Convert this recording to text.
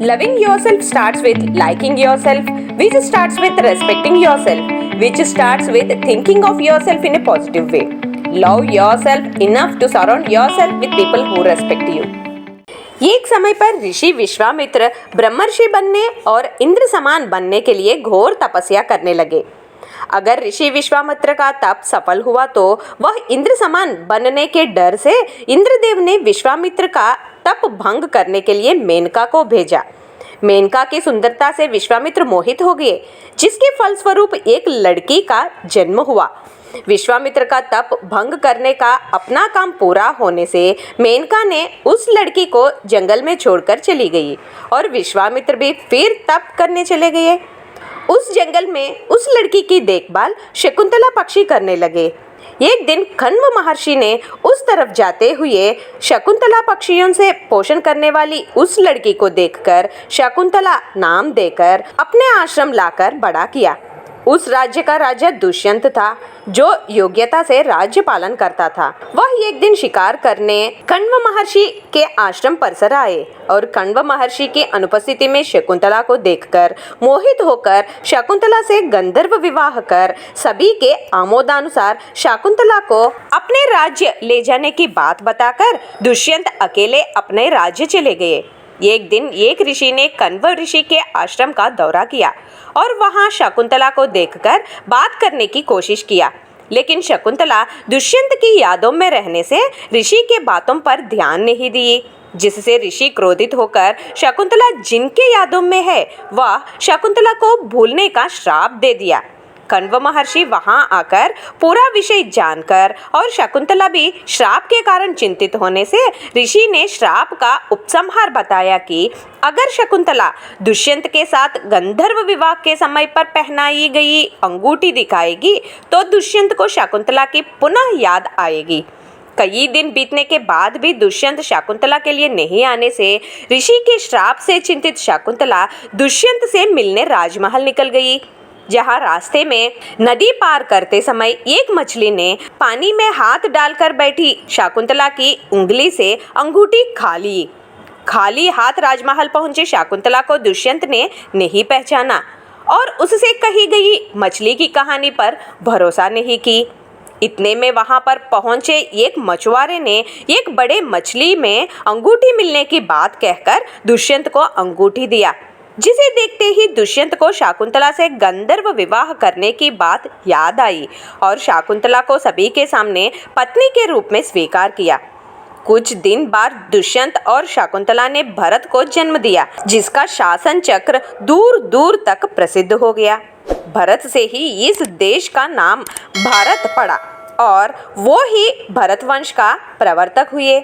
Loving yourself starts with liking yourself, which starts with respecting yourself, which starts with thinking of yourself in a positive way. Love yourself enough to surround yourself with people who respect you. एक समय पर ऋषि विश्वामित्र ब्रह्मर्षि बनने और इंद्र समान बनने के लिए घोर तपस्या करने लगे। अगर ऋषि विश्वामित्र का तप सफल हुआ तो वह इंद्र समान बनने के डर से इंद्रदेव ने विश्वामित्र का तप भंग करने के लिए मेनका को भेजा। मेनका की सुंदरता से विश्वामित्र मोहित हो गए, जिसके फलस्वरूप एक लड़की का जन्म हुआ। विश्वामित्र का तप भंग करने का अपना काम पूरा होने से मेनका ने उस लड़की को जंगल में छोड़कर चली गई और विश्वामित्र भी फिर तप करने चले गए। उस जंगल में उस लड़की की देखभाल शकुंतला पक्षी करने लगे। एक दिन कण्व महर्षि ने उस तरफ जाते हुए शकुंतला पक्षियों से पोषण करने वाली उस लड़की को देखकर शकुंतला नाम देकर अपने आश्रम लाकर बड़ा किया। उस राज्य का राजा दुष्यंत था, जो योग्यता से राज्य पालन करता था। वह एक दिन शिकार करने कण्व महर्षि के आश्रम परिसर आए और कण्व महर्षि की अनुपस्थिति में शकुंतला को देखकर मोहित होकर शकुंतला से गंधर्व विवाह कर सभी के आमोदानुसार शकुंतला को अपने राज्य ले जाने की बात बताकर दुष्यंत अकेले अपने राज्य चले गए। एक दिन एक ऋषि ने कण्व ऋषि के आश्रम का दौरा किया और वहां शकुंतला को देखकर बात करने की कोशिश किया, लेकिन शकुंतला दुष्यंत की यादों में रहने से ऋषि के बातों पर ध्यान नहीं दिए, जिससे ऋषि क्रोधित होकर शकुंतला जिनके यादों में है वह शकुंतला को भूलने का श्राप दे दिया। कण्व महर्षि वहां आकर पूरा विषय जानकर और शकुंतला भी श्राप के कारण चिंतित होने से ऋषि ने श्राप का उपसंहार बताया कि अगर शकुंतला दुष्यंत के साथ गंधर्व विवाह के समय पर पहनाई गई अंगूठी दिखाएगी तो दुष्यंत को शकुंतला की पुनः याद आएगी। कई दिन बीतने के बाद भी दुष्यंत शकुंतला के लिए नहीं आने से ऋषि के श्राप से चिंतित शकुंतला दुष्यंत से मिलने राजमहल निकल गई। जहाँ रास्ते में नदी पार करते समय एक मछली ने पानी में हाथ डालकर बैठी शकुंतला की उंगली से अंगूठी खा ली। खाली हाथ राजमहल पहुंचे शकुंतला को दुष्यंत ने नहीं पहचाना और उससे कही गई मछली की कहानी पर भरोसा नहीं की। इतने में वहां पर पहुंचे एक मछुआरे ने एक बड़े मछली में अंगूठी मिलने की बात कहकर दुष्यंत को अंगूठी दिया, जिसे देखते ही दुष्यंत को शकुंतला से गंधर्व विवाह करने की बात याद आई और शकुंतला को सभी के सामने पत्नी के रूप में स्वीकार किया। कुछ दिन बाद दुष्यंत और शकुंतला ने भरत को जन्म दिया, जिसका शासन चक्र दूर दूर तक प्रसिद्ध हो गया। भरत से ही इस देश का नाम भारत पड़ा और वो ही भरत वंश का प्रवर्तक हुए।